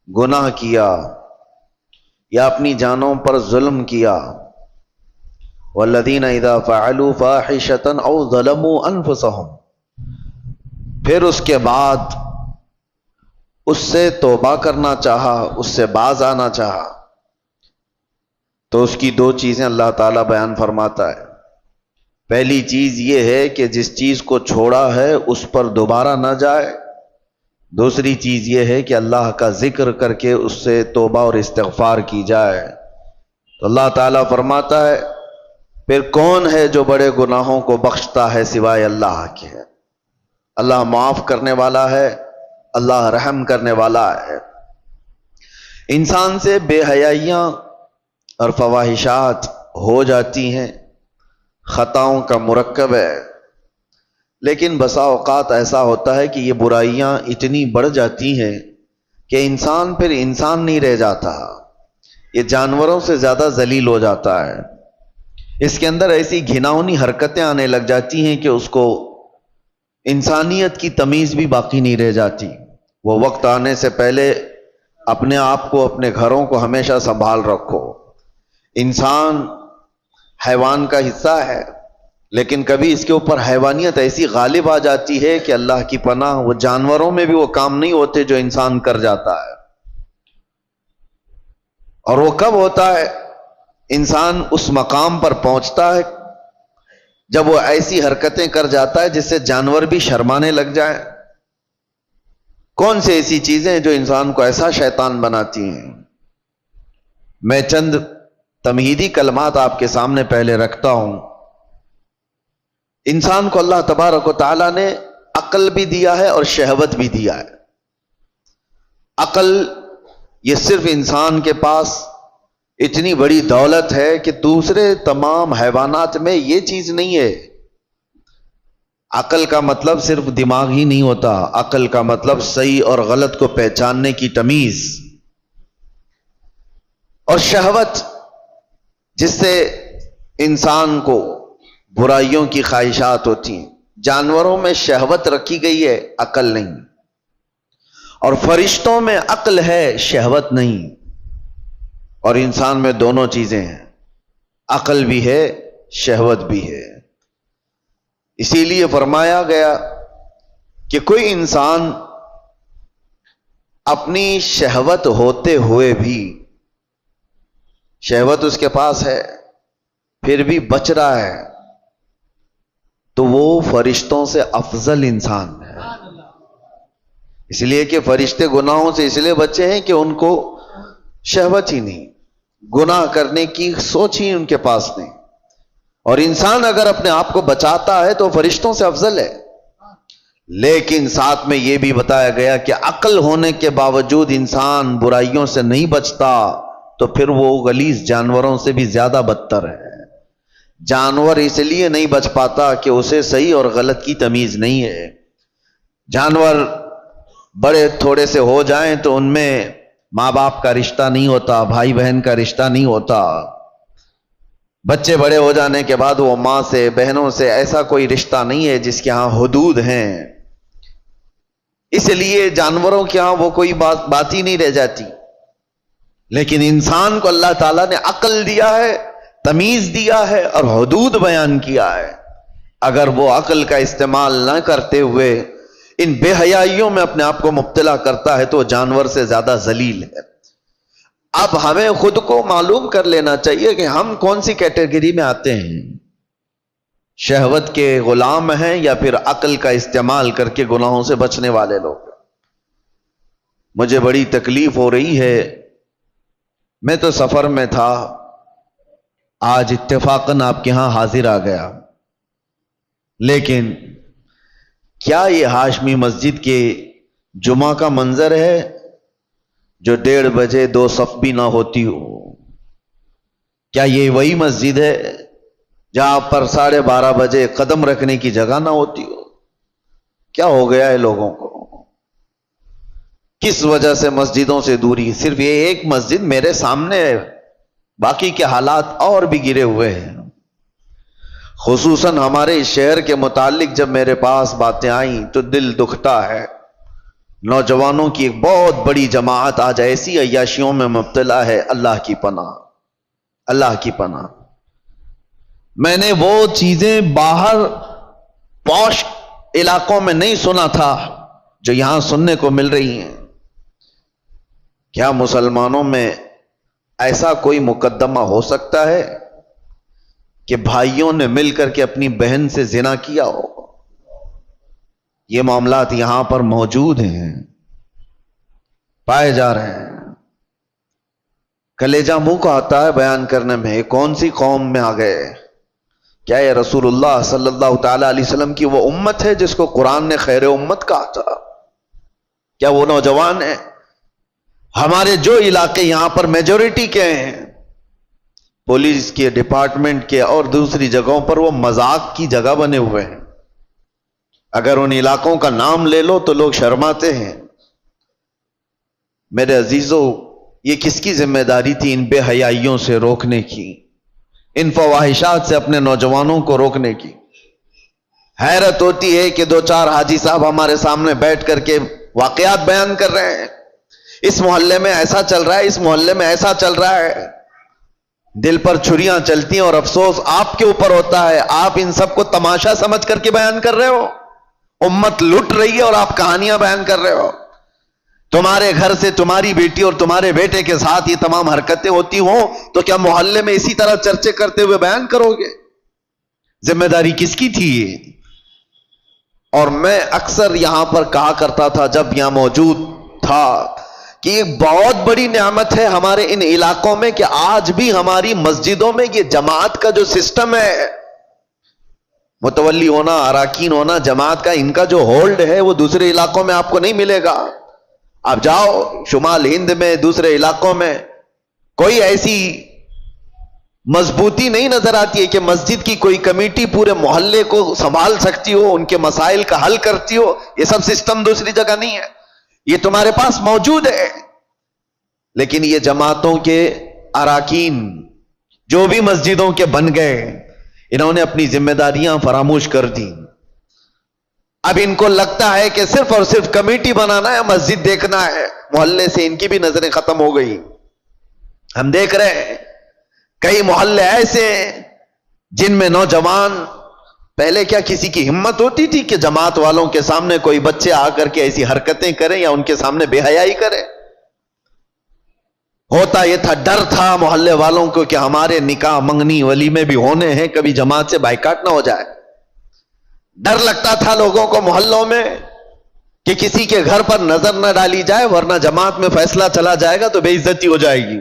گناہ کیا یا اپنی جانوں پر ظلم کیا، والذین اذا فعلوا فاحشۃ او ظلموا انفسهم، پھر اس کے بعد اس سے توبہ کرنا چاہا، اس سے باز آنا چاہا، تو اس کی دو چیزیں اللہ تعالیٰ بیان فرماتا ہے۔ پہلی چیز یہ ہے کہ جس چیز کو چھوڑا ہے اس پر دوبارہ نہ جائے، دوسری چیز یہ ہے کہ اللہ کا ذکر کر کے اس سے توبہ اور استغفار کی جائے۔ تو اللہ تعالیٰ فرماتا ہے پھر کون ہے جو بڑے گناہوں کو بخشتا ہے سوائے اللہ کے؟ اللہ معاف کرنے والا ہے، اللہ رحم کرنے والا ہے۔ انسان سے بے حیائیاں اور فواحشات ہو جاتی ہیں، خطاؤں کا مرکب ہے، لیکن بسا اوقات ایسا ہوتا ہے کہ یہ برائیاں اتنی بڑھ جاتی ہیں کہ انسان پھر انسان نہیں رہ جاتا، یہ جانوروں سے زیادہ ذلیل ہو جاتا ہے۔ اس کے اندر ایسی گھناؤنی حرکتیں آنے لگ جاتی ہیں کہ اس کو انسانیت کی تمیز بھی باقی نہیں رہ جاتی۔ وہ وقت آنے سے پہلے اپنے آپ کو، اپنے گھروں کو ہمیشہ سنبھال رکھو۔ انسان حیوان کا حصہ ہے، لیکن کبھی اس کے اوپر حیوانیت ایسی غالب آ جاتی ہے کہ اللہ کی پناہ، وہ جانوروں میں بھی وہ کام نہیں ہوتے جو انسان کر جاتا ہے۔ اور وہ کب ہوتا ہے؟ انسان اس مقام پر پہنچتا ہے جب وہ ایسی حرکتیں کر جاتا ہے جس سے جانور بھی شرمانے لگ جائیں۔ کون سی ایسی چیزیں جو انسان کو ایسا شیطان بناتی ہیں؟ میں چند تمہیدی کلمات آپ کے سامنے پہلے رکھتا ہوں۔ انسان کو اللہ تبارک و تعالیٰ نے عقل بھی دیا ہے اور شہوت بھی دیا ہے۔ عقل یہ صرف انسان کے پاس اتنی بڑی دولت ہے کہ دوسرے تمام حیوانات میں یہ چیز نہیں ہے۔ عقل کا مطلب صرف دماغ ہی نہیں ہوتا، عقل کا مطلب صحیح اور غلط کو پہچاننے کی تمیز، اور شہوت جس سے انسان کو برائیوں کی خواہشات ہوتی ہیں۔ جانوروں میں شہوت رکھی گئی ہے، عقل نہیں، اور فرشتوں میں عقل ہے، شہوت نہیں، اور انسان میں دونوں چیزیں ہیں، عقل بھی ہے، شہوت بھی ہے۔ اسی لیے فرمایا گیا کہ کوئی انسان اپنی شہوت ہوتے ہوئے بھی، شہوت اس کے پاس ہے پھر بھی بچ رہا ہے، تو وہ فرشتوں سے افضل انسان ہے۔ اس لیے کہ فرشتے گناہوں سے اس لیے بچے ہیں کہ ان کو شہوت ہی نہیں، گناہ کرنے کی سوچ ہی ان کے پاس نہیں۔ اور انسان اگر اپنے آپ کو بچاتا ہے تو فرشتوں سے افضل ہے، لیکن ساتھ میں یہ بھی بتایا گیا کہ عقل ہونے کے باوجود انسان برائیوں سے نہیں بچتا تو پھر وہ غلیظ جانوروں سے بھی زیادہ بدتر ہے۔ جانور اس لیے نہیں بچ پاتا کہ اسے صحیح اور غلط کی تمیز نہیں ہے۔ جانور بڑے تھوڑے سے ہو جائیں تو ان میں ماں باپ کا رشتہ نہیں ہوتا، بھائی بہن کا رشتہ نہیں ہوتا۔ بچے بڑے ہو جانے کے بعد وہ ماں سے، بہنوں سے ایسا کوئی رشتہ نہیں ہے جس کے ہاں حدود ہیں۔ اس لیے جانوروں کے ہاں وہ کوئی بات ہی نہیں رہ جاتی، لیکن انسان کو اللہ تعالیٰ نے عقل دیا ہے، تمیز دیا ہے اور حدود بیان کیا ہے۔ اگر وہ عقل کا استعمال نہ کرتے ہوئے ان بے حیائیوں میں اپنے آپ کو مبتلا کرتا ہے تو جانور سے زیادہ ذلیل ہے۔ اب ہمیں خود کو معلوم کر لینا چاہیے کہ ہم کون سی کیٹیگری میں آتے ہیں، شہوت کے غلام ہیں یا پھر عقل کا استعمال کر کے گناہوں سے بچنے والے لوگ۔ مجھے بڑی تکلیف ہو رہی ہے، میں تو سفر میں تھا، آج اتفاقاً آپ کے ہاں حاضر آ گیا، لیکن کیا یہ ہاشمی مسجد کے جمعہ کا منظر ہے جو 1:30 بجے 2 صف بھی نہ ہوتی ہو؟ کیا یہ وہی مسجد ہے جہاں پر 12:30 بجے قدم رکھنے کی جگہ نہ ہوتی ہو؟ کیا ہو گیا ہے لوگوں کو؟ کس وجہ سے مسجدوں سے دوری؟ صرف یہ ایک مسجد میرے سامنے ہے، باقی کے حالات اور بھی گرے ہوئے ہیں۔ خصوصاً ہمارے شہر کے متعلق جب میرے پاس باتیں آئیں تو دل دکھتا ہے۔ نوجوانوں کی ایک بہت بڑی جماعت آج ایسی عیاشیوں میں مبتلا ہے، اللہ کی پناہ، اللہ کی پناہ۔ میں نے وہ چیزیں باہر پوش علاقوں میں نہیں سنا تھا جو یہاں سننے کو مل رہی ہیں۔ کیا مسلمانوں میں ایسا کوئی مقدمہ ہو سکتا ہے کہ بھائیوں نے مل کر کے اپنی بہن سے زنا کیا ہو؟ یہ معاملات یہاں پر موجود ہیں، پائے جا رہے ہیں۔ کلیجہ منہ کو آتا ہے بیان کرنے میں، کون سی قوم میں آ گئے؟ کیا یہ رسول اللہ صلی اللہ تعالی علیہ وسلم کی وہ امت ہے جس کو قرآن نے خیر امت کہا تھا؟ کیا وہ نوجوان ہیں؟ ہمارے جو علاقے یہاں پر میجورٹی کے ہیں، پولیس کے ڈپارٹمنٹ کے اور دوسری جگہوں پر، وہ مذاق کی جگہ بنے ہوئے ہیں۔ اگر ان علاقوں کا نام لے لو تو لوگ شرماتے ہیں۔ میرے عزیزو، یہ کس کی ذمہ داری تھی ان بے حیائیوں سے روکنے کی، ان فواہشات سے اپنے نوجوانوں کو روکنے کی؟ حیرت ہوتی ہے کہ دو چار حاجی صاحب ہمارے سامنے بیٹھ کر کے واقعات بیان کر رہے ہیں، اس محلے میں ایسا چل رہا ہے، اس محلے میں ایسا چل رہا ہے۔ دل پر چھریاں چلتی ہیں اور افسوس آپ کے اوپر ہوتا ہے، آپ ان سب کو تماشا سمجھ کر کے بیان کر رہے ہو۔ امت لٹ رہی ہے اور آپ کہانیاں بیان کر رہے ہو۔ تمہارے گھر سے تمہاری بیٹی اور تمہارے بیٹے کے ساتھ یہ تمام حرکتیں ہوتی ہوں تو کیا محلے میں اسی طرح چرچے کرتے ہوئے بیان کرو گے؟ ذمہ داری کس کی تھی یہ؟ اور میں اکثر یہاں پر کہا کرتا تھا جب یہاں موجود تھا کہ ایک بہت بڑی نعمت ہے ہمارے ان علاقوں میں کہ آج بھی ہماری مسجدوں میں یہ جماعت کا جو سسٹم ہے، متولی ہونا، اراکین ہونا، جماعت کا، ان کا جو ہولڈ ہے وہ دوسرے علاقوں میں آپ کو نہیں ملے گا۔ آپ جاؤ شمال ہند میں، دوسرے علاقوں میں، کوئی ایسی مضبوطی نہیں نظر آتی ہے کہ مسجد کی کوئی کمیٹی پورے محلے کو سنبھال سکتی ہو، ان کے مسائل کا حل کرتی ہو۔ یہ سب سسٹم دوسری جگہ نہیں ہے، یہ تمہارے پاس موجود ہے۔ لیکن یہ جماعتوں کے اراکین جو بھی مسجدوں کے بن گئے، انہوں نے اپنی ذمہ داریاں فراموش کر دی۔ اب ان کو لگتا ہے کہ صرف اور صرف کمیٹی بنانا ہے، مسجد دیکھنا ہے، محلے سے ان کی بھی نظریں ختم ہو گئی۔ ہم دیکھ رہے ہیں کئی محلے ایسے ہیں جن میں نوجوان، پہلے کیا کسی کی ہمت ہوتی تھی کہ جماعت والوں کے سامنے کوئی بچے آ کر کے ایسی حرکتیں کریں یا ان کے سامنے بے حیائی کریں؟ ہوتا یہ تھا، ڈر تھا محلے والوں کو کہ ہمارے نکاح منگنی ولیمے بھی ہونے ہیں، کبھی جماعت سے بائیکاٹ نہ ہو جائے۔ ڈر لگتا تھا لوگوں کو محلوں میں کہ کسی کے گھر پر نظر نہ ڈالی جائے ورنہ جماعت میں فیصلہ چلا جائے گا تو بے عزتی ہو جائے گی۔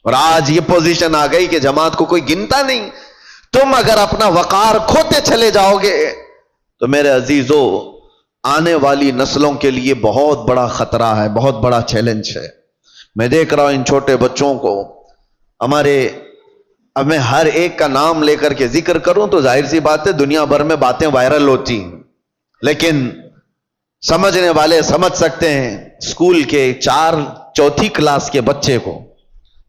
اور آج یہ پوزیشن آ گئی کہ جماعت کو کوئی گنتا نہیں۔ تم اگر اپنا وقار کھوتے چلے جاؤ گے تو میرے عزیزو، آنے والی نسلوں کے لیے بہت بڑا خطرہ ہے، بہت بڑا چیلنج ہے۔ میں دیکھ رہا ہوں ان چھوٹے بچوں کو، ہمارے، اب میں ہر ایک کا نام لے کر کے ذکر کروں تو ظاہر سی بات ہے دنیا بھر میں باتیں وائرل ہوتی ہیں، لیکن سمجھنے والے سمجھ سکتے ہیں۔ اسکول کے چوتھی کلاس کے بچے کو،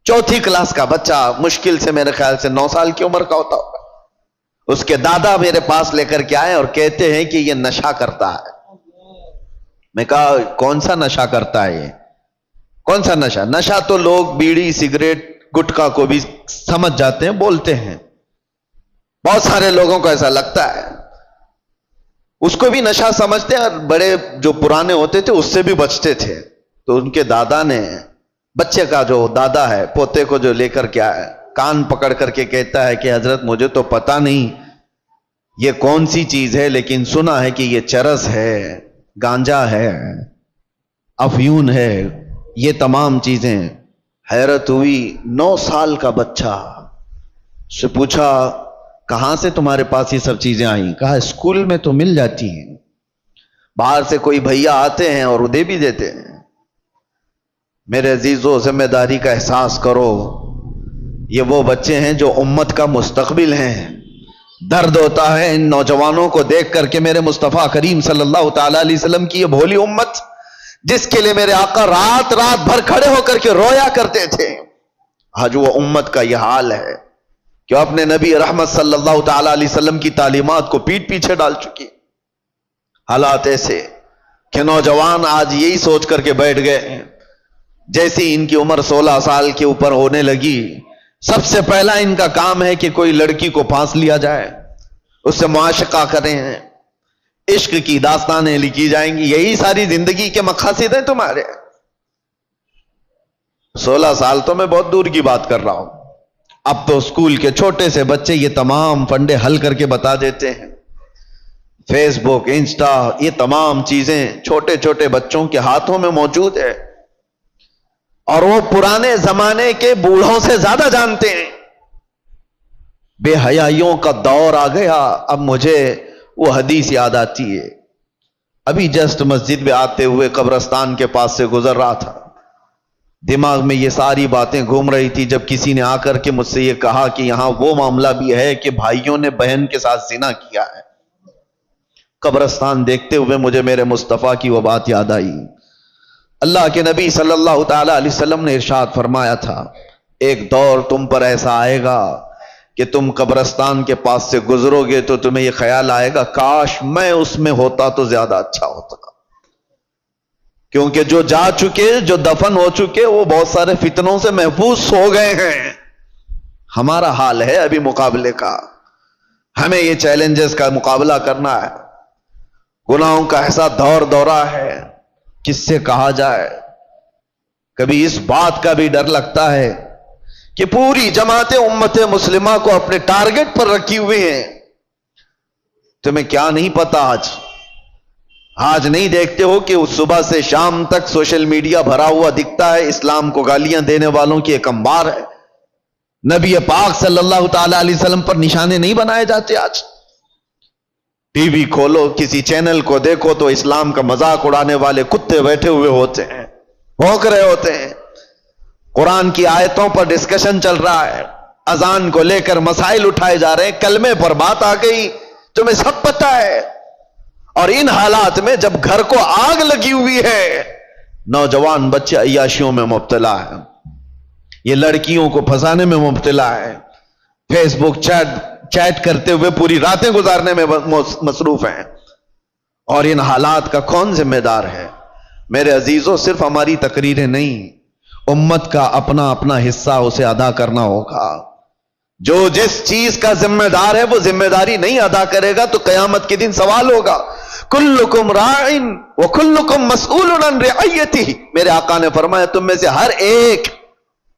چوتھی کلاس کا بچہ مشکل سے میرے خیال سے 9 سال کی عمر کا ہوتا ہوگا، اس کے دادا میرے پاس لے کر کے آئے اور کہتے ہیں کہ یہ نشہ کرتا ہے۔ میں کہا کون سا نشہ کرتا ہے یہ؟ کون سا نشہ؟ نشہ تو لوگ بیڑی، سگریٹ، گٹکا کو بھی سمجھ جاتے ہیں، بولتے ہیں، بہت سارے لوگوں کو ایسا لگتا ہے، اس کو بھی نشہ سمجھتے ہیں، اور بڑے جو پرانے ہوتے تھے اس سے بھی بچتے تھے۔ تو ان کے دادا نے، بچے کا جو دادا ہے، پوتے کو جو لے کر کے آیا، کان پکڑ کر کے کہتا ہے کہ حضرت مجھے تو پتہ نہیں یہ کون سی چیز ہے، لیکن سنا ہے کہ یہ چرس ہے، گانجا ہے، افیون ہے، یہ تمام چیزیں۔ حیرت ہوئی، 9 سال کا بچہ، سے پوچھا کہاں سے تمہارے پاس یہ سب چیزیں آئیں؟ کہا اسکول میں تو مل جاتی ہیں، باہر سے کوئی بھیا آتے ہیں اور دے بھی دیتے ہیں۔ میرے عزیزو، ذمہ داری کا احساس کرو، یہ وہ بچے ہیں جو امت کا مستقبل ہیں۔ درد ہوتا ہے ان نوجوانوں کو دیکھ کر کے میرے مصطفیٰ کریم صلی اللہ تعالی علیہ وسلم کی یہ بھولی امت، جس کے لیے میرے آقا رات رات بھر کھڑے ہو کر کے رویا کرتے تھے، آج وہ امت کا یہ حال ہے کہ اپنے نبی رحمت صلی اللہ تعالی علیہ وسلم کی تعلیمات کو پیٹ پیچھے ڈال چکی۔ حالات ایسے، کہ نوجوان آج یہی سوچ کر کے بیٹھ گئے جیسی ان کی عمر 16 سال کے اوپر ہونے لگی سب سے پہلا ان کا کام ہے کہ کوئی لڑکی کو پھانس لیا جائے, اس سے معاشقہ کریں, عشق کی داستانیں لکھی جائیں گی. یہی ساری زندگی کے مقاصد ہیں تمہارے. 16 سال تو میں بہت دور کی بات کر رہا ہوں, اب تو اسکول کے چھوٹے سے بچے یہ تمام فنڈے حل کر کے بتا دیتے ہیں. فیس بک, انسٹا, یہ تمام چیزیں چھوٹے چھوٹے بچوں کے ہاتھوں میں موجود ہے, اور وہ پرانے زمانے کے بوڑھوں سے زیادہ جانتے ہیں. بے حیائیوں کا دور آ گیا. اب مجھے وہ حدیث یاد آتی ہے, ابھی جسٹ مسجد میں آتے ہوئے قبرستان کے پاس سے گزر رہا تھا, دماغ میں یہ ساری باتیں گھوم رہی تھی جب کسی نے آ کر کے مجھ سے یہ کہا کہ یہاں وہ معاملہ بھی ہے کہ بھائیوں نے بہن کے ساتھ زنا کیا ہے. قبرستان دیکھتے ہوئے مجھے میرے مصطفیٰ کی وہ بات یاد آئی. اللہ کے نبی صلی اللہ تعالی علیہ وسلم نے ارشاد فرمایا تھا, ایک دور تم پر ایسا آئے گا کہ تم قبرستان کے پاس سے گزرو گے تو تمہیں یہ خیال آئے گا کاش میں اس میں ہوتا تو زیادہ اچھا ہوتا, کیونکہ جو جا چکے, جو دفن ہو چکے, وہ بہت سارے فتنوں سے محفوظ ہو گئے ہیں. ہمارا حال ہے ابھی مقابلے کا, ہمیں یہ چیلنجز کا مقابلہ کرنا ہے. گناہوں کا ایسا دور دورہ ہے, کس سے کہا جائے. کبھی اس بات کا بھی ڈر لگتا ہے کہ پوری جماعت امت مسلمہ کو اپنے ٹارگٹ پر رکھی ہوئی ہیں. تمہیں کیا نہیں پتا, آج نہیں دیکھتے ہو کہ اس صبح سے شام تک سوشل میڈیا بھرا ہوا دکھتا ہے, اسلام کو گالیاں دینے والوں کی ایک انبار ہے. نبی پاک صلی اللہ تعالی علیہ وسلم پر نشانے نہیں بنائے جاتے. آج ٹی وی کھولو, کسی چینل کو دیکھو تو اسلام کا مذاق اڑانے والے کتے بیٹھے ہوئے ہوتے ہیں, بھونک رہے ہوتے ہیں. قرآن کی آیتوں پر ڈسکشن چل رہا ہے, اذان کو لے کر مسائل اٹھائے جا رہے ہیں, کلمے پر بات آ گئی, تمہیں سب پتا ہے. اور ان حالات میں جب گھر کو آگ لگی ہوئی ہے, نوجوان بچے عیاشیوں میں مبتلا ہے, یہ لڑکیوں کو پھنسانے میں مبتلا ہے, فیس بک چیٹ کرتے ہوئے پوری راتیں گزارنے میں مصروف ہیں. اور ان حالات کا کون ذمہ دار ہے؟ میرے عزیزوں, صرف ہماری تقریریں نہیں, امت کا اپنا اپنا حصہ اسے ادا کرنا ہوگا. جو جس چیز کا ذمہ دار ہے وہ ذمہ داری نہیں ادا کرے گا تو قیامت کے دن سوال ہوگا. کلکم راعن وکلکم مسئول عن رعیتہ. میرے آقا نے فرمایا تم میں سے ہر ایک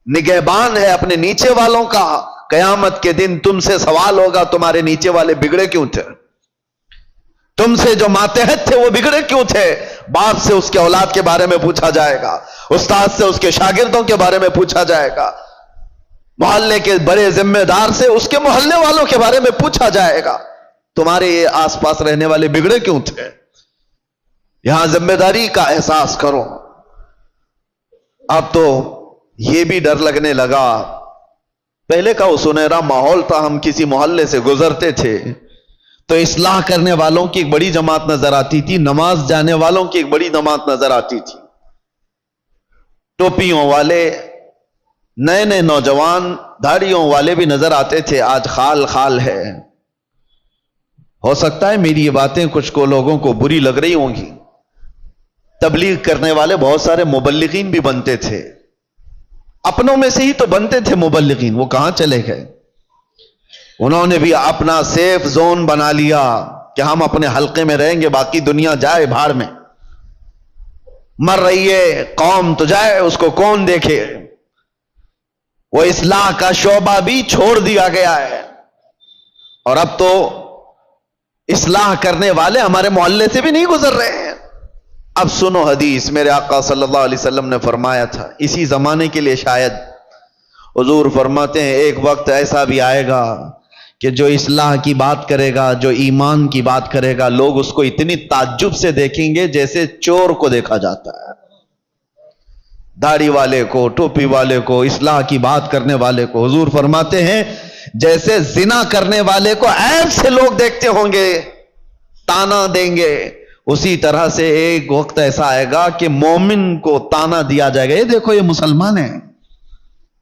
نگہبان ہے اپنے نیچے والوں کا. قیامت کے دن تم سے سوال ہوگا تمہارے نیچے والے بگڑے کیوں تھے, تم سے جو ماتحت تھے وہ بگڑے کیوں تھے. باپ سے اس کے اولاد کے بارے میں پوچھا جائے گا, استاد سے اس کے شاگردوں کے بارے میں پوچھا جائے گا, محلے کے بڑے ذمہ دار سے اس کے محلے والوں کے بارے میں پوچھا جائے گا تمہارے یہ آس پاس رہنے والے بگڑے کیوں تھے. یہاں ذمہ داری کا احساس کرو. اب تو یہ بھی ڈر لگنے لگا, پہلے کا وہ سنہرا ماحول تھا, ہم کسی محلے سے گزرتے تھے تو اصلاح کرنے والوں کی ایک بڑی جماعت نظر آتی تھی, نماز جانے والوں کی ایک بڑی جماعت نظر آتی تھی, ٹوپیوں والے, نئے نئے نوجوان داڑھیوں والے بھی نظر آتے تھے. آج خال خال ہے. ہو سکتا ہے میری یہ باتیں کچھ کو لوگوں کو بری لگ رہی ہوں گی. تبلیغ کرنے والے بہت سارے مبلغین بھی بنتے تھے, اپنوں میں سے ہی تو بنتے تھے مبلغین, وہ کہاں چلے گئے؟ انہوں نے بھی اپنا سیف زون بنا لیا کہ ہم اپنے حلقے میں رہیں گے, باقی دنیا جائے بھاڑ میں, مر رہی ہے قوم تو جائے, اس کو کون دیکھے. وہ اصلاح کا شعبہ بھی چھوڑ دیا گیا ہے, اور اب تو اصلاح کرنے والے ہمارے محلے سے بھی نہیں گزر رہے ہیں. اب سنو حدیث, میرے آقا صلی اللہ علیہ وسلم نے فرمایا تھا, اسی زمانے کے لیے شاید, حضور فرماتے ہیں ایک وقت ایسا بھی آئے گا کہ جو اصلاح کی بات کرے گا, جو ایمان کی بات کرے گا, لوگ اس کو اتنی تعجب سے دیکھیں گے جیسے چور کو دیکھا جاتا ہے. داڑھی والے کو, ٹوپی والے کو, اصلاح کی بات کرنے والے کو, حضور فرماتے ہیں جیسے زنا کرنے والے کو عیب سے لوگ دیکھتے ہوں گے, تانا دیں گے, اسی طرح سے ایک وقت ایسا آئے گا کہ مومن کو تانا دیا جائے گا, یہ دیکھو یہ مسلمان ہے,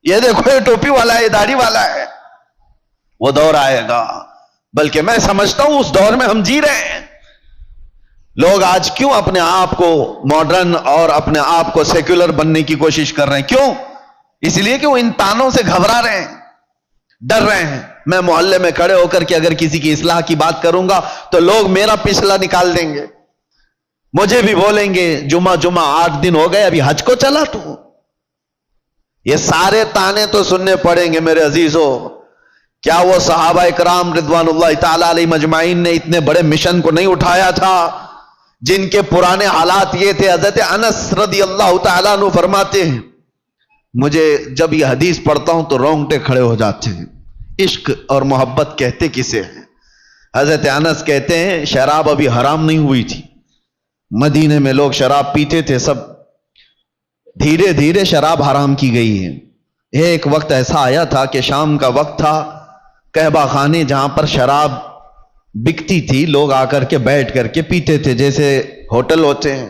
یہ دیکھو یہ ٹوپی والا ہے, یہ داڑھی والا ہے. وہ دور آئے گا, بلکہ میں سمجھتا ہوں اس دور میں ہم جی رہے ہیں. لوگ آج کیوں اپنے آپ کو ماڈرن اور اپنے آپ کو سیکولر بننے کی کوشش کر رہے ہیں؟ کیوں؟ اس لیے کہ وہ ان تانوں سے گھبرا رہے ہیں، ڈر رہے ہیں۔ میں محلے میں کھڑے ہو کر کے اگر کسی کی اصلاح کی بات کروں گا تو لوگ میرا پچھلا نکال دیں گے، مجھے بھی بولیں گے جمعہ 8 دن ہو گئے ابھی حج کو چلا تو۔ یہ سارے تانے تو سننے پڑیں گے میرے عزیزوں۔ کیا وہ صحابہ کرام رضوان اللہ تعالی علیہ مجمعین نے اتنے بڑے مشن کو نہیں اٹھایا تھا جن کے پرانے حالات یہ تھے؟ حضرت انس رضی اللہ تعالیٰ عنہ فرماتے ہیں مجھے جب یہ حدیث پڑھتا ہوں تو رونگٹے کھڑے ہو جاتے ہیں۔ عشق اور محبت کہتے کسے ہیں؟ حضرت انس کہتے ہیں شراب ابھی حرام نہیں ہوئی تھی، مدینے میں لوگ شراب پیتے تھے، سب دھیرے دھیرے شراب حرام کی گئی ہے۔ ایک وقت ایسا آیا تھا کہ شام کا وقت تھا، قہبہ خانے جہاں پر شراب بکتی تھی لوگ آ کر کے بیٹھ کر کے پیتے تھے جیسے ہوٹل ہوتے ہیں۔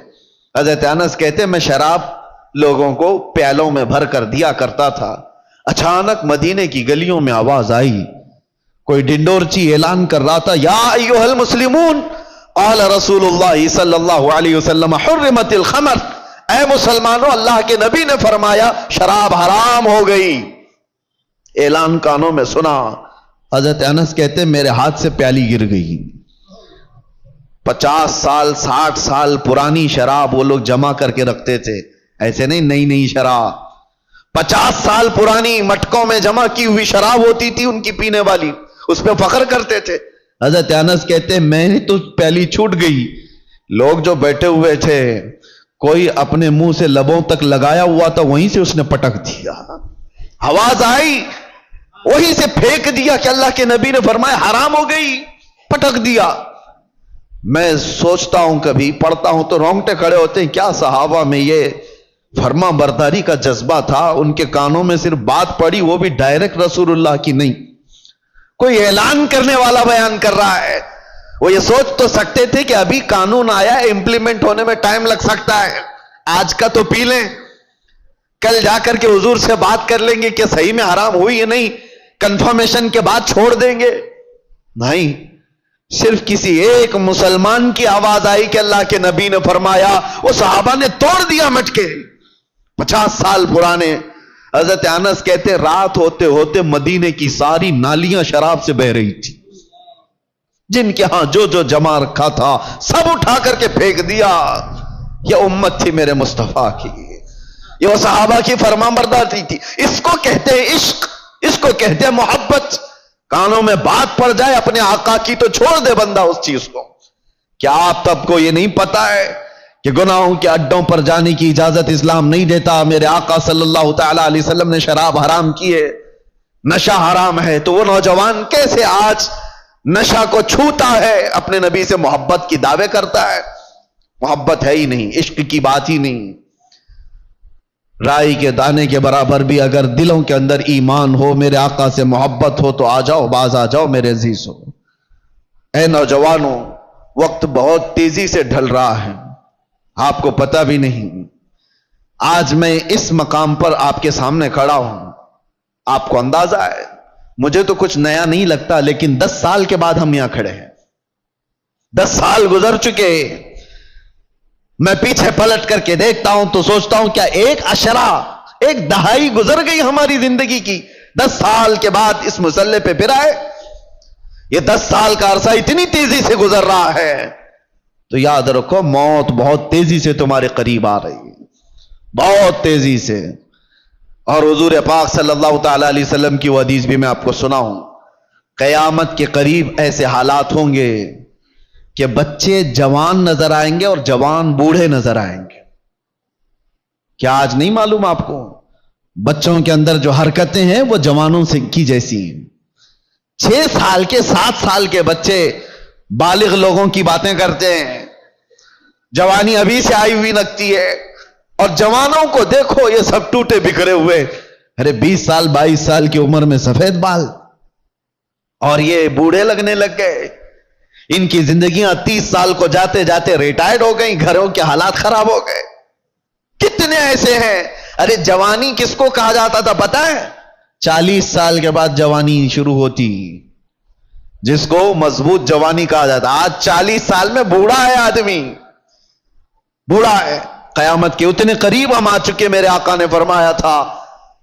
حضرت انس کہتے ہیں میں شراب لوگوں کو پیالوں میں بھر کر دیا کرتا تھا۔ اچانک مدینے کی گلیوں میں آواز آئی، کوئی ڈنڈورچی اعلان کر رہا تھا یا ایھا المسلمون قال رسول اللہ صلی اللہ علیہ وسلم حرمت الخمر، اے مسلمانوں اللہ کے نبی نے فرمایا شراب حرام ہو گئی۔ اعلان کانوں میں سنا، حضرت انس کہتے ہیں میرے ہاتھ سے پیالی گر گئی۔ 50 سال 60 سال پرانی شراب وہ لوگ جمع کر کے رکھتے تھے، ایسے نہیں نئی نئی شراب، 50 سال پرانی مٹکوں میں جمع کی ہوئی شراب ہوتی تھی ان کی پینے والی، اس پہ فخر کرتے تھے۔ حضرت انس کہتے ہیں میں نے تو پیالی چھوٹ گئی، لوگ جو بیٹھے ہوئے تھے کوئی اپنے منہ سے لبوں تک لگایا ہوا تھا وہیں سے اس نے پٹک دیا، آواز آئی وہیں سے پھینک دیا کہ اللہ کے نبی نے فرمایا حرام ہو گئی، پٹک دیا۔ میں سوچتا ہوں کبھی پڑھتا ہوں تو رونگٹے کھڑے ہوتے ہیں، کیا صحابہ میں یہ فرما برداری کا جذبہ تھا؟ ان کے کانوں میں صرف بات پڑی، وہ بھی ڈائریکٹ رسول اللہ کی نہیں، کوئی اعلان کرنے والا بیان کر رہا ہے۔ وہ یہ سوچ تو سکتے تھے کہ ابھی قانون آیا ہے، امپلیمنٹ ہونے میں ٹائم لگ سکتا ہے، آج کا تو پی لیں، کل جا کر کے حضور سے بات کر لیں گے کہ صحیح میں حرام ہوئی ہے نہیں، کنفرمیشن کے بعد چھوڑ دیں گے۔ نہیں، صرف کسی ایک مسلمان کی آواز آئی کہ اللہ کے نبی نے فرمایا، وہ صحابہ نے توڑ دیا مٹکے، 50 سال پرانے۔ حضرت انس کہتے رات ہوتے ہوتے مدینے کی ساری نالیاں شراب سے بہ رہی تھی، جن کے ہاں جو جو جمع رکھا تھا سب اٹھا کر کے پھینک دیا۔ یہ امت تھی میرے مصطفیٰ کی، یہ وہ صحابہ کی فرمانبرداری تھی۔ اس کو کہتے ہیں عشق، اس کو کہتے ہیں محبت۔ کانوں میں بات پڑ جائے اپنے آقا کی تو چھوڑ دے بندہ اس چیز کو۔ کیا آپ تب کو یہ نہیں پتا ہے کہ گناہوں کے اڈوں پر جانے کی اجازت اسلام نہیں دیتا؟ میرے آقا صلی اللہ تعالی علیہ وسلم نے شراب حرام کی ہے، نشہ حرام ہے، تو وہ نوجوان کیسے آج نشہ کو چھوتا ہے، اپنے نبی سے محبت کی دعوے کرتا ہے؟ محبت ہے ہی نہیں، عشق کی بات ہی نہیں۔ رائی کے دانے کے برابر بھی اگر دلوں کے اندر ایمان ہو، میرے آقا سے محبت ہو تو آ جاؤ، باز آ جاؤ میرے عزیز ہو۔ اے نوجوانوں، وقت بہت تیزی سے ڈھل رہا ہے، آپ کو پتہ بھی نہیں۔ آج میں اس مقام پر آپ کے سامنے کھڑا ہوں، آپ کو اندازہ ہے مجھے تو کچھ نیا نہیں لگتا، لیکن 10 سال کے بعد ہم یہاں کھڑے ہیں، 10 سال گزر چکے۔ میں پیچھے پلٹ کر کے دیکھتا ہوں تو سوچتا ہوں کیا ایک عشرہ، ایک دہائی گزر گئی ہماری زندگی کی، 10 سال کے بعد اس مسلح پہ پھر آئے۔ یہ 10 سال کا عرصہ اتنی تیزی سے گزر رہا ہے تو یاد رکھو موت بہت تیزی سے تمہارے قریب آ رہی ہے، بہت تیزی سے۔ اور حضور پاک صلی اللہ تعالی علیہ وسلم کی وہ حدیث بھی میں آپ کو سناؤں، قیامت کے قریب ایسے حالات ہوں گے کہ بچے جوان نظر آئیں گے اور جوان بوڑھے نظر آئیں گے۔ کیا آج نہیں معلوم آپ کو؟ بچوں کے اندر جو حرکتیں ہیں وہ جوانوں سے کی جیسی ہیں۔ 6 سال کے 7 سال کے بچے بالغ لوگوں کی باتیں کرتے ہیں، جوانی ابھی سے آئی ہوئی لگتی ہے، اور جوانوں کو دیکھو یہ سب ٹوٹے بکھرے ہوئے، ارے 20 سال 22 سال کی عمر میں سفید بال، اور یہ بوڑھے لگنے لگ گئے۔ ان کی زندگیاں 30 سال کو جاتے جاتے ریٹائرڈ ہو گئیں، گھروں کے حالات خراب ہو گئے۔ کتنے ایسے ہیں؟ ارے جوانی کس کو کہا جاتا تھا پتہ ہے؟ 40 سال کے بعد جوانی شروع ہوتی، جس کو مضبوط جوانی کہا جاتا۔ آج 40 سال میں بوڑھا ہے آدمی، بوڑھا ہے. قیامت کے اتنے قریب ہم آ چکے. میرے آقا نے فرمایا تھا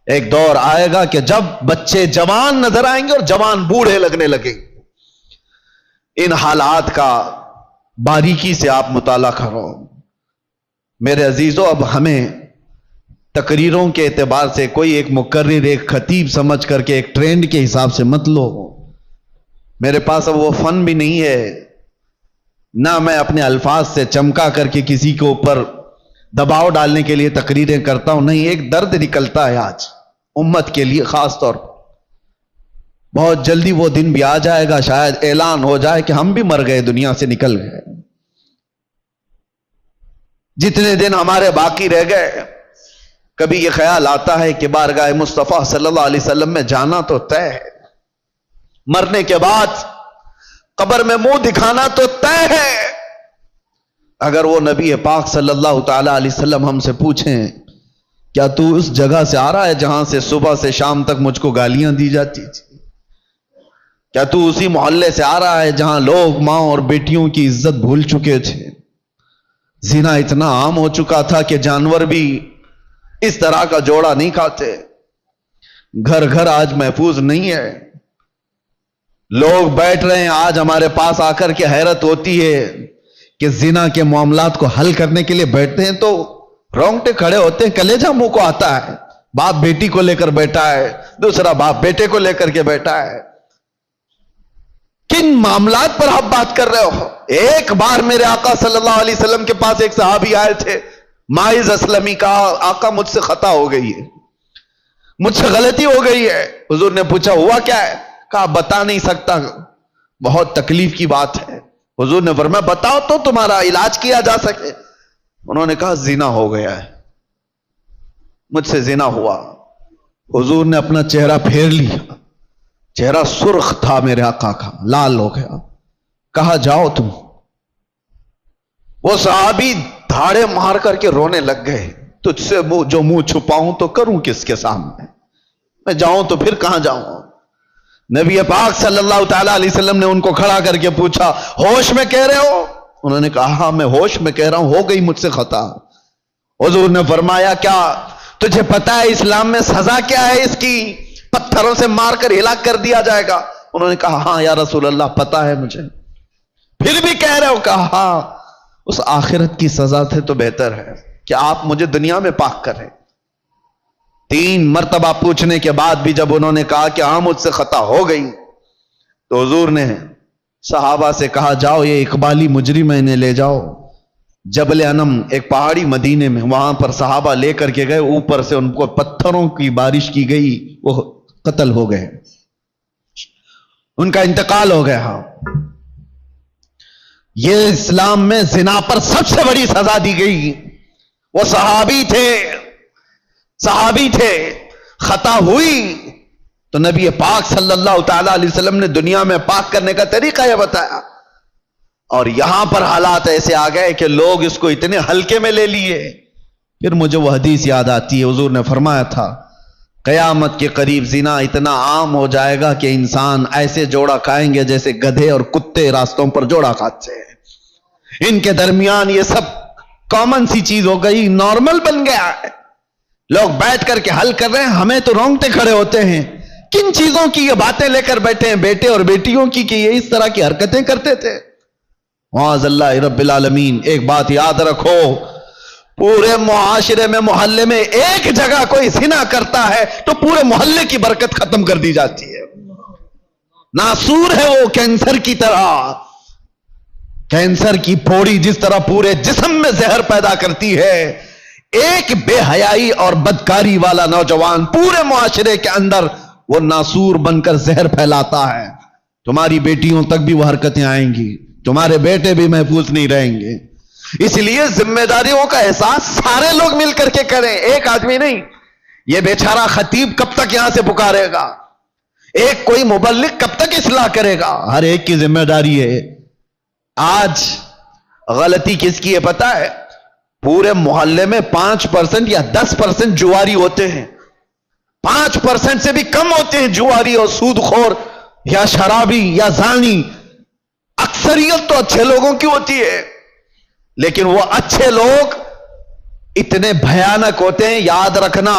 ایک دور آئے گا کہ جب بچے جوان نظر آئیں گے اور جوان بوڑھے لگنے لگیں گے. ان حالات کا باریکی سے آپ مطالعہ کرو. میرے عزیزو، اب ہمیں تقریروں کے اعتبار سے کوئی ایک مقرر، ایک خطیب سمجھ کر کے ایک ٹرینڈ کے حساب سے مت لو. میرے پاس اب وہ فن بھی نہیں ہے، نہ میں اپنے الفاظ سے چمکا کر کے کسی کے اوپر دباؤ ڈالنے کے لیے تقریریں کرتا ہوں. نہیں، ایک درد نکلتا ہے آج امت کے لیے خاص طور پر. بہت جلدی وہ دن بھی آ جائے گا، شاید اعلان ہو جائے کہ ہم بھی مر گئے، دنیا سے نکل گئے. جتنے دن ہمارے باقی رہ گئے، کبھی یہ خیال آتا ہے کہ بارگاہ مصطفیٰ صلی اللہ علیہ وسلم میں جانا تو طے ہے، مرنے کے بعد قبر میں منہ دکھانا تو طے ہے. اگر وہ نبی پاک صلی اللہ تعالی علیہ وسلم ہم سے پوچھیں کیا تو اس جگہ سے آ رہا ہے جہاں سے صبح سے شام تک مجھ کو گالیاں دی جاتی تھی؟ کیا تو اسی محلے سے آ رہا ہے جہاں لوگ ماں اور بیٹیوں کی عزت بھول چکے تھے؟ زنا اتنا عام ہو چکا تھا کہ جانور بھی اس طرح کا جوڑا نہیں کھاتے. گھر گھر آج محفوظ نہیں ہے. لوگ بیٹھ رہے ہیں آج ہمارے پاس آ کر کے حیرت ہوتی ہے کہ زنا کے معاملات کو حل کرنے کے لیے بیٹھتے ہیں تو رونگٹے کھڑے ہوتے ہیں، کلیجہ منہ کو آتا ہے. باپ بیٹی کو لے کر بیٹھا ہے، دوسرا باپ بیٹے کو لے کر کے بیٹھا ہے. کن معاملات پر آپ بات کر رہے ہو؟ ایک بار میرے آقا صلی اللہ علیہ وسلم کے پاس ایک صحابی آئے تھے، ماعز اسلمی، کہا آقا مجھ سے خطا ہو گئی ہے، مجھ سے غلطی ہو گئی ہے. حضور نے پوچھا ہوا کیا ہے؟ کہا بتا نہیں سکتا، بہت تکلیف کی بات ہے. حضور نے فرمایا بتاؤ تو تمہارا علاج کیا جا سکے. انہوں نے کہا زنا ہو گیا ہے، مجھ سے زنا ہوا. حضور نے اپنا چہرہ پھیر لیا، چہرہ سرخ تھا میرے آقا کا، لال ہو گیا. کہا جاؤ تم. وہ صحابی دھاڑے مار کر کے رونے لگ گئے. تجھ سے جو منہ چھپاؤں تو کروں کس کے سامنے؟ میں جاؤں تو پھر کہاں جاؤں؟ نبی پاک صلی اللہ تعالی علیہ وسلم نے ان کو کھڑا کر کے پوچھا ہوش میں کہہ رہے ہو؟ انہوں نے کہا ہاں میں ہوش میں کہہ رہا ہوں، ہو گئی مجھ سے خطا. حضور نے فرمایا کیا تجھے پتا ہے اسلام میں سزا کیا ہے اس کی؟ پتھروں سے مار کر ہلاک کر دیا جائے گا. انہوں نے کہا ہاں یا رسول اللہ پتا ہے مجھے. پھر بھی کہہ رہے ہو؟ کہا ہاں، اس آخرت کی سزا سے تو بہتر ہے کہ آپ مجھے دنیا میں پاک کریں. 3 مرتبہ پوچھنے کے بعد بھی جب انہوں نے کہا کہ ہاں مجھ سے خطا ہو گئی، تو حضور نے صحابہ سے کہا جاؤ یہ اقبالی مجرم انہیں لے جاؤ جبل انم، ایک پہاڑی مدینے میں، وہاں پر صحابہ لے کر کے گئے. اوپر سے ان کو پتھروں کی بارش کی گئی، وہ قتل ہو گئے، ان کا انتقال ہو گیا. یہ اسلام میں زنا پر سب سے بڑی سزا دی گئی. وہ صحابی تھے، خطا ہوئی تو نبی پاک صلی اللہ تعالی علیہ وسلم نے دنیا میں پاک کرنے کا طریقہ یہ بتایا. اور یہاں پر حالات ایسے آ گئے کہ لوگ اس کو اتنے ہلکے میں لے لیے. پھر مجھے وہ حدیث یاد آتی ہے، حضور نے فرمایا تھا قیامت کے قریب زنا اتنا عام ہو جائے گا کہ انسان ایسے جوڑا کھائیں گے جیسے گدھے اور کتے راستوں پر جوڑا کھاتے ہیں. ان کے درمیان یہ سب کامن سی چیز ہو گئی، نارمل بن گیا ہے. لوگ بیٹھ کر کے حل کر رہے ہیں، ہمیں تو رونگٹے کھڑے ہوتے ہیں. کن چیزوں کی یہ باتیں لے کر بیٹھے ہیں بیٹے اور بیٹیوں کی کہ یہ اس طرح کی حرکتیں کرتے تھے؟ معاذ اللہ رب العالمین. ایک بات یاد رکھو، پورے معاشرے میں، محلے میں ایک جگہ کوئی زنا کرتا ہے تو پورے محلے کی برکت ختم کر دی جاتی ہے. ناسور ہے وہ کینسر کی طرح. کینسر کی پھوڑی جس طرح پورے جسم میں زہر پیدا کرتی ہے، ایک بے حیائی اور بدکاری والا نوجوان پورے معاشرے کے اندر وہ ناسور بن کر زہر پھیلاتا ہے. تمہاری بیٹیوں تک بھی وہ حرکتیں آئیں گی، تمہارے بیٹے بھی محفوظ نہیں رہیں گے. اس لیے ذمہ داریوں کا احساس سارے لوگ مل کر کے کریں، ایک آدمی نہیں. یہ بیچارہ خطیب کب تک یہاں سے پکارے گا؟ ایک کوئی مبلغ کب تک اصلاح کرے گا؟ ہر ایک کی ذمہ داری ہے. آج غلطی کس کی ہے پتا ہے؟ پورے محلے میں 5% یا 10% جواری ہوتے ہیں. 5% سے بھی کم ہوتے ہیں جواری اور سود خور یا شرابی یا زانی. اکثریت تو اچھے لوگوں کی ہوتی ہے، لیکن وہ اچھے لوگ اتنے بھیانک ہوتے ہیں. یاد رکھنا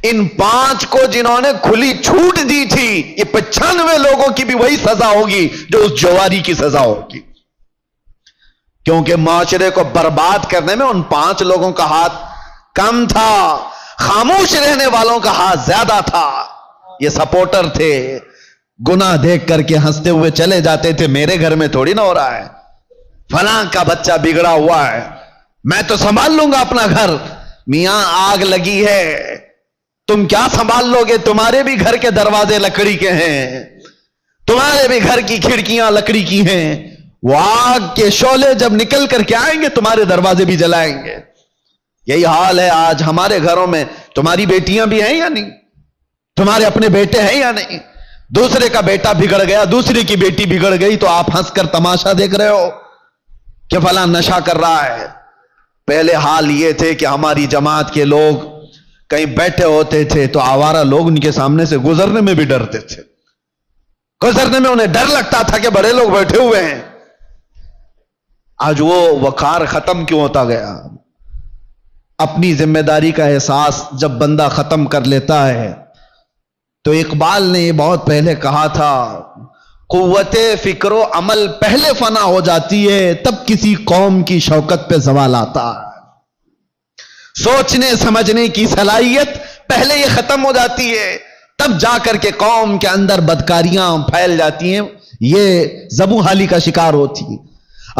ان 5 کو جنہوں نے کھلی چھوٹ دی تھی, یہ 95 لوگوں کی بھی وہی سزا ہوگی جو اس جواری کی سزا ہوگی, کیونکہ معاشرے کو برباد کرنے میں ان 5 لوگوں کا ہاتھ کم تھا, خاموش رہنے والوں کا ہاتھ زیادہ تھا. یہ سپورٹر تھے, گناہ دیکھ کر کے ہنستے ہوئے چلے جاتے تھے, میرے گھر میں تھوڑی نہ ہو رہا ہے, فلاں کا بچہ بگڑا ہوا ہے, میں تو سنبھال لوں گا اپنا گھر. میاں آگ لگی ہے, تم کیا سنبھال لو گے؟ تمہارے بھی گھر کے دروازے لکڑی کے ہیں, تمہارے بھی گھر کی کھڑکیاں لکڑی کی ہیں. وہ آگ کے شعلے جب نکل کر کے آئیں گے تمہارے دروازے بھی جلائیں گے. یہی حال ہے آج ہمارے گھروں میں. تمہاری بیٹیاں بھی ہیں یا نہیں؟ تمہارے اپنے بیٹے ہیں یا نہیں؟ دوسرے کا بیٹا بگڑ گیا, دوسرے کی بیٹی بگڑ گئی تو آپ ہنس کر تماشا دیکھ رہے ہو کہ فلاں نشہ کر رہا ہے. پہلے حال یہ تھے کہ ہماری جماعت کے لوگ کہیں بیٹھے ہوتے تھے تو آوارہ لوگ ان کے سامنے سے گزرنے میں بھی ڈرتے تھے, گزرنے میں انہیں ڈر لگتا تھا کہ بڑے لوگ بیٹھے ہوئے ہیں. آج وہ وقار ختم کیوں ہوتا گیا؟ اپنی ذمہ داری کا احساس جب بندہ ختم کر لیتا ہے تو اقبال نے یہ بہت پہلے کہا تھا, قوت فکر و عمل پہلے فنا ہو جاتی ہے تب کسی قوم کی شوکت پہ زوال آتا ہے. سوچنے سمجھنے کی صلاحیت پہلے یہ ختم ہو جاتی ہے تب جا کر کے قوم کے اندر بدکاریاں پھیل جاتی ہیں, یہ زبوں حالی کا شکار ہوتی ہے.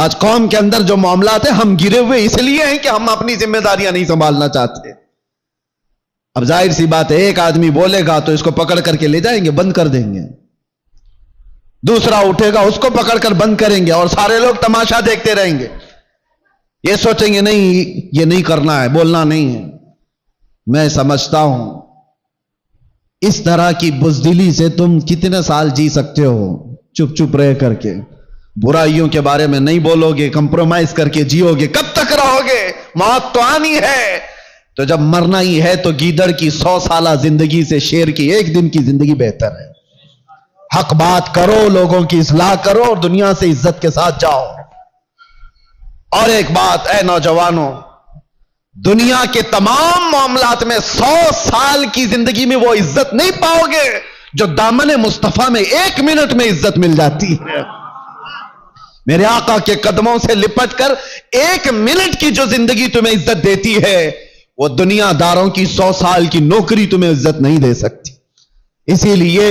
آج قوم کے اندر جو معاملات ہیں ہم گرے ہوئے اس لیے ہیں کہ ہم اپنی ذمہ داریاں نہیں سنبھالنا چاہتے. اب ظاہر سی بات ہے, ایک آدمی بولے گا تو اس کو پکڑ کر کے لے جائیں گے, بند کر دیں گے. دوسرا اٹھے گا اس کو پکڑ کر بند کریں گے اور سارے لوگ تماشا دیکھتے رہیں گے. یہ سوچیں گے نہیں یہ نہیں کرنا ہے, بولنا نہیں ہے. میں سمجھتا ہوں اس طرح کی بزدلی سے تم کتنے سال جی سکتے ہو, چپ چپ رہ کر کے, برائیوں کے بارے میں نہیں بولو گے, کمپرومائز کر کے جیو گے, کب تک رہو گے؟ موت تو آنی ہے. تو جب مرنا ہی ہے تو گیدڑ کی 100 سالہ زندگی سے شیر کی 1 دن کی زندگی بہتر ہے. حق بات کرو, لوگوں کی اصلاح کرو اور دنیا سے عزت کے ساتھ جاؤ. اور ایک بات اے نوجوانوں, دنیا کے تمام معاملات میں 100 سال کی زندگی میں وہ عزت نہیں پاؤ گے جو دامن مصطفیٰ میں 1 منٹ میں عزت مل جاتی ہے. میرے آقا کے قدموں سے لپٹ کر 1 منٹ کی جو زندگی تمہیں عزت دیتی ہے وہ دنیا داروں کی 100 سال کی نوکری تمہیں عزت نہیں دے سکتی. اسی لیے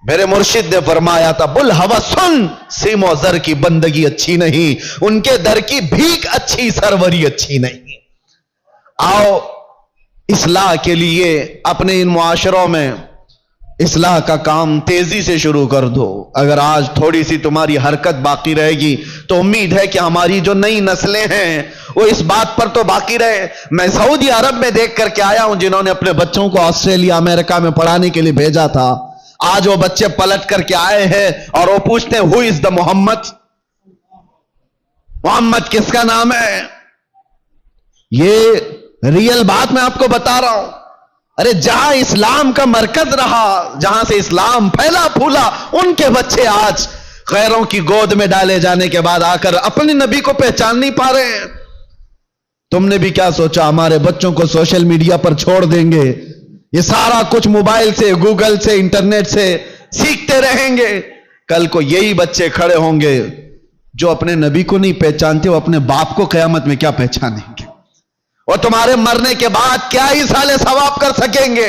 میرے مرشد نے فرمایا تھا, بل ہوا سن سیم و زر کی بندگی اچھی نہیں, ان کے در کی بھیک اچھی سروری اچھی نہیں. آؤ اصلاح کے لیے اپنے ان معاشروں میں اصلاح کا کام تیزی سے شروع کر دو. اگر آج تھوڑی سی تمہاری حرکت باقی رہے گی تو امید ہے کہ ہماری جو نئی نسلیں ہیں وہ اس بات پر تو باقی رہے. میں سعودی عرب میں دیکھ کر کے آیا ہوں جنہوں نے اپنے بچوں کو آسٹریلیا امریکہ میں پڑھانے کے لیے بھیجا تھا. آج وہ بچے پلٹ کر کے آئے ہیں اور وہ پوچھتے ہیں, ہو از دا محمد, محمد کس کا نام ہے؟ یہ ریئل بات میں آپ کو بتا رہا ہوں. ارے جہاں اسلام کا مرکز رہا, جہاں سے اسلام پھیلا پھولا, ان کے بچے آج غیروں کی گود میں ڈالے جانے کے بعد آ کر اپنے نبی کو پہچان نہیں پا رہے ہیں. تم نے بھی کیا سوچا ہمارے بچوں کو سوشل میڈیا پر چھوڑ دیں گے, یہ سارا کچھ موبائل سے, گوگل سے, انٹرنیٹ سے سیکھتے رہیں گے. کل کو یہی بچے کھڑے ہوں گے جو اپنے نبی کو نہیں پہچانتے, وہ اپنے باپ کو قیامت میں کیا پہچانیں گے؟ اور تمہارے مرنے کے بعد کیا ہی سالے ثواب کر سکیں گے؟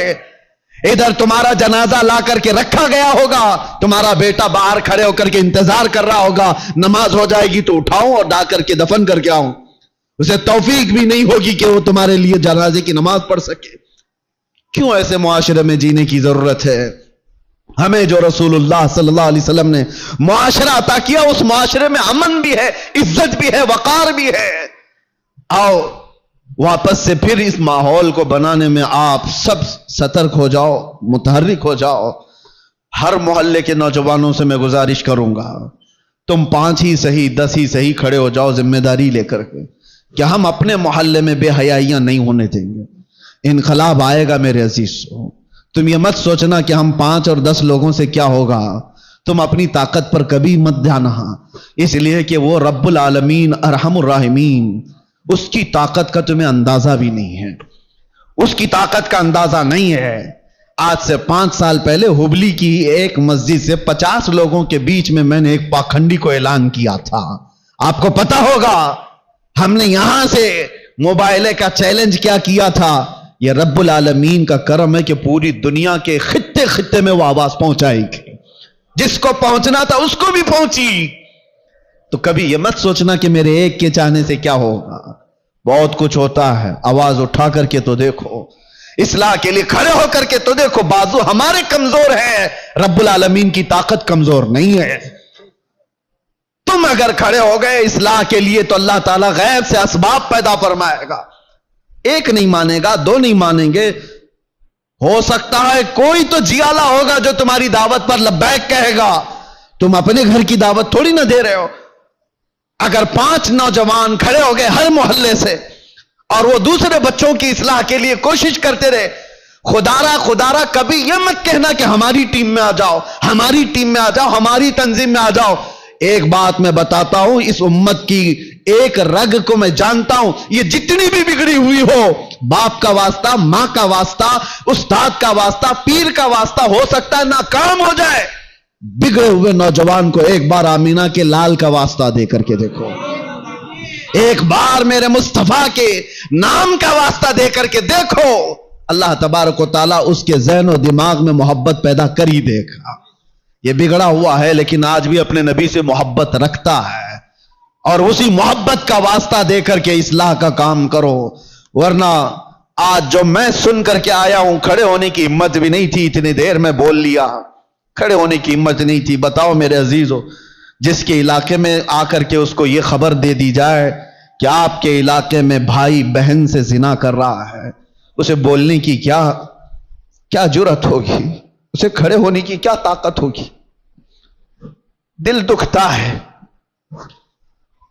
ادھر تمہارا جنازہ لا کر کے رکھا گیا ہوگا, تمہارا بیٹا باہر کھڑے ہو کر کے انتظار کر رہا ہوگا, نماز ہو جائے گی تو اٹھاؤں اور ڈا کر کے دفن کر کے آؤں. اسے توفیق بھی نہیں ہوگی کہ وہ تمہارے لیے جنازے کی نماز پڑھ سکے. کیوں ایسے معاشرے میں جینے کی ضرورت ہے؟ ہمیں جو رسول اللہ صلی اللہ علیہ وسلم نے معاشرہ عطا کیا, اس معاشرے میں امن بھی ہے, عزت بھی ہے, وقار بھی ہے. آؤ واپس سے پھر اس ماحول کو بنانے میں آپ سب سترک ہو جاؤ, متحرک ہو جاؤ. ہر محلے کے نوجوانوں سے میں گزارش کروں گا, تم 5 ہی صحیح 10 ہی صحیح کھڑے ہو جاؤ ذمہ داری لے کر کے کہ ہم اپنے محلے میں بے حیائیاں نہیں ہونے دیں گے. انقلاب آئے گا میرے عزیز. تم یہ مت سوچنا کہ ہم 5 اور 10 لوگوں سے کیا ہوگا. تم اپنی طاقت پر کبھی مت جانا, اس لیے کہ وہ رب العالمین ارحم الراحمین, اس کی طاقت کا تمہیں اندازہ بھی نہیں ہے، اس کی طاقت کا اندازہ نہیں ہے۔ آج سے 5 سال پہلے ہبلی کی ایک مسجد سے 50 لوگوں کے بیچ میں نے ایک پاکھنڈی کو اعلان کیا تھا۔ آپ کو پتا ہوگا ہم نے یہاں سے موبائلے کا چیلنج کیا کیا تھا۔ یہ رب العالمین کا کرم ہے کہ پوری دنیا کے خطے خطے میں وہ آواز پہنچائی گئی، جس کو پہنچنا تھا اس کو بھی پہنچی۔ تو کبھی یہ مت سوچنا کہ میرے ایک کے چاہنے سے کیا ہوگا، بہت کچھ ہوتا ہے۔ آواز اٹھا کر کے تو دیکھو، اصلاح کے لیے کھڑے ہو کر کے تو دیکھو۔ بازو ہمارے کمزور ہیں، رب العالمین کی طاقت کمزور نہیں ہے۔ تم اگر کھڑے ہو گئے اصلاح کے لیے تو اللہ تعالیٰ غیب سے اسباب پیدا فرمائے گا۔ ایک نہیں مانے گا، 2 نہیں مانیں گے، ہو سکتا ہے کوئی تو جیالا ہوگا جو تمہاری دعوت پر لبیک کہے گا۔ تم اپنے گھر کی دعوت تھوڑی نہ دے رہے ہو۔ اگر 5 نوجوان کھڑے ہو گئے ہر محلے سے اور وہ دوسرے بچوں کی اصلاح کے لیے کوشش کرتے رہے، خدارا کبھی یہ مت کہنا کہ ہماری ٹیم میں آ جاؤ، ہماری ٹیم میں آ جاؤ، ہماری تنظیم میں آ جاؤ۔ ایک بات میں بتاتا ہوں، اس امت کی ایک رگ کو میں جانتا ہوں، یہ جتنی بھی بگڑی ہوئی ہو، باپ کا واسطہ، ماں کا واسطہ، استاد کا واسطہ، پیر کا واسطہ، ہو سکتا ہے ناکام ہو جائے۔ بگڑے ہوئے نوجوان کو ایک بار آمینہ کے لال کا واسطہ دے کر کے دیکھو، ایک بار میرے مصطفیٰ کے نام کا واسطہ دے کر کے دیکھو، اللہ تبارک و تعالیٰ اس کے ذہن و دماغ میں محبت پیدا کر ہی دے گا۔ یہ بگڑا ہوا ہے لیکن آج بھی اپنے نبی سے محبت رکھتا ہے، اور اسی محبت کا واسطہ دے کر کے اصلاح کا کام کرو۔ ورنہ آج جو میں سن کر کے آیا ہوں، کھڑے ہونے کی ہمت بھی نہیں تھی، اتنی دیر میں بول لیا، کھڑے ہونے کی ہمت نہیں تھی۔ بتاؤ میرے عزیزو، جس کے علاقے میں آ کر کے اس کو یہ خبر دے دی جائے کہ آپ کے علاقے میں بھائی بہن سے زنا کر رہا ہے، اسے بولنے کی کیا جرأت ہوگی، اسے کھڑے ہونے کی کیا طاقت ہوگی؟ دل دکھتا ہے۔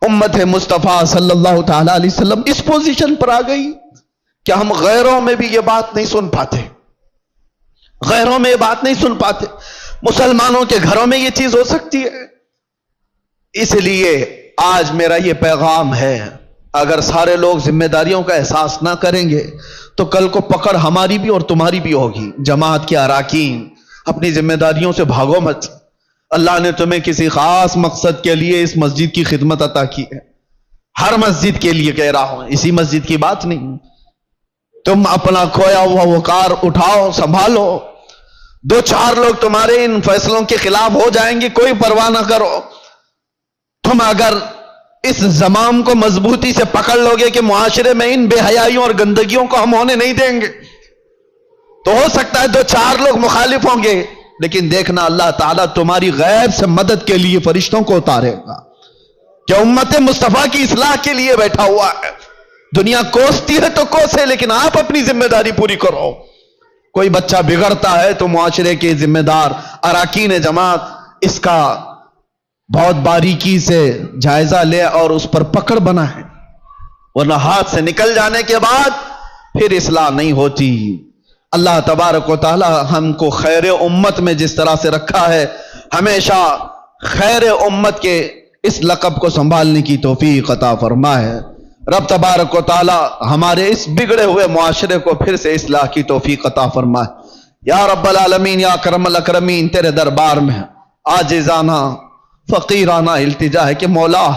امت مصطفیٰ صلی اللہ تعالی علیہ وسلم اس پوزیشن پر آ گئی کہ ہم غیروں میں بھی یہ بات نہیں سن پاتے، غیروں میں یہ بات نہیں سن پاتے۔ مسلمانوں کے گھروں میں یہ چیز ہو سکتی ہے۔ اس لیے آج میرا یہ پیغام ہے، اگر سارے لوگ ذمہ داریوں کا احساس نہ کریں گے تو کل کو پکڑ ہماری بھی اور تمہاری بھی ہوگی۔ جماعت کے اراکین، اپنی ذمہ داریوں سے بھاگو مت۔ اللہ نے تمہیں کسی خاص مقصد کے لیے اس مسجد کی خدمت عطا کی ہے، ہر مسجد کے لیے کہہ رہا ہوں، اسی مسجد کی بات نہیں۔ تم اپنا کھویا ہوا وقار اٹھاؤ، سنبھالو۔ 2-4 لوگ تمہارے ان فیصلوں کے خلاف ہو جائیں گے، کوئی پرواہ نہ کرو۔ تم اگر اس زمام کو مضبوطی سے پکڑ لو گے کہ معاشرے میں ان بے حیائیوں اور گندگیوں کو ہم ہونے نہیں دیں گے، تو ہو سکتا ہے 2-4 لوگ مخالف ہوں گے، لیکن دیکھنا اللہ تعالیٰ تمہاری غیب سے مدد کے لیے فرشتوں کو اتارے گا کہ امت مصطفیٰ کی اصلاح کے لیے بیٹھا ہوا ہے۔ دنیا کوستی ہے تو کوسے، لیکن آپ اپنی ذمہ داری پوری کرو۔ کوئی بچہ بگڑتا ہے تو معاشرے کے ذمہ دار اراکین جماعت اس کا بہت باریکی سے جائزہ لے اور اس پر پکڑ بنا ہے، ورنہ ہاتھ سے نکل جانے کے بعد پھر اصلاح نہیں ہوتی۔ اللہ تبارک و تعالی ہم کو خیر امت میں جس طرح سے رکھا ہے، ہمیشہ خیر امت کے اس لقب کو سنبھالنے کی توفیق عطا فرمائے۔ رب تبارک و تعالی ہمارے اس بگڑے ہوئے معاشرے کو پھر سے اصلاح کی توفیق عطا فرمائے۔ یا رب العالمین، یا اکرم الاکرمین، تیرے دربار میں عاجزانہ فقیرانہ التجا ہے کہ مولا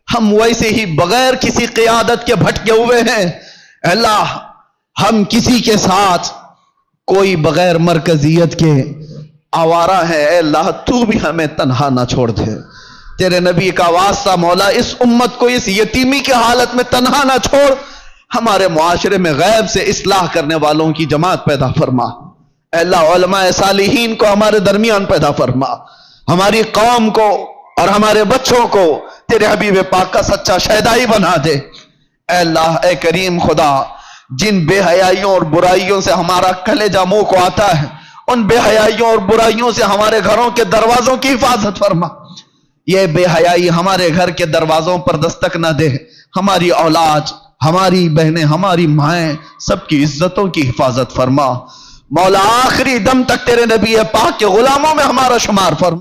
ہم ویسے ہی بغیر کسی قیادت کے بھٹکے ہوئے ہیں۔ اللہ ہم کسی کے ساتھ کوئی بغیر مرکزیت کے آوارہ ہے، اے اللہ تو بھی ہمیں تنہا نہ چھوڑ دے۔ تیرے نبی کا واسطہ مولا، اس امت کو اس یتیمی کی حالت میں تنہا نہ چھوڑ، ہمارے معاشرے میں غیب سے اصلاح کرنے والوں کی جماعت پیدا فرما۔ اے اللہ علماء صالحین کو ہمارے درمیان پیدا فرما، ہماری قوم کو اور ہمارے بچوں کو تیرے حبیب پاک کا سچا شہدائی بنا دے۔ اے اللہ، اے کریم خدا، جن بے حیائیوں اور برائیوں سے ہمارا کلیجہ منہ کو آتا ہے، ان بے حیائیوں اور برائیوں سے ہمارے گھروں کے دروازوں کی حفاظت فرما۔ یہ بے حیائی ہمارے گھر کے دروازوں پر دستک نہ دے، ہماری اولاد، ہماری بہنیں، ہماری مائیں، سب کی عزتوں کی حفاظت فرما۔ مولا آخری دم تک تیرے نبی پاک کے غلاموں میں ہمارا شمار فرما۔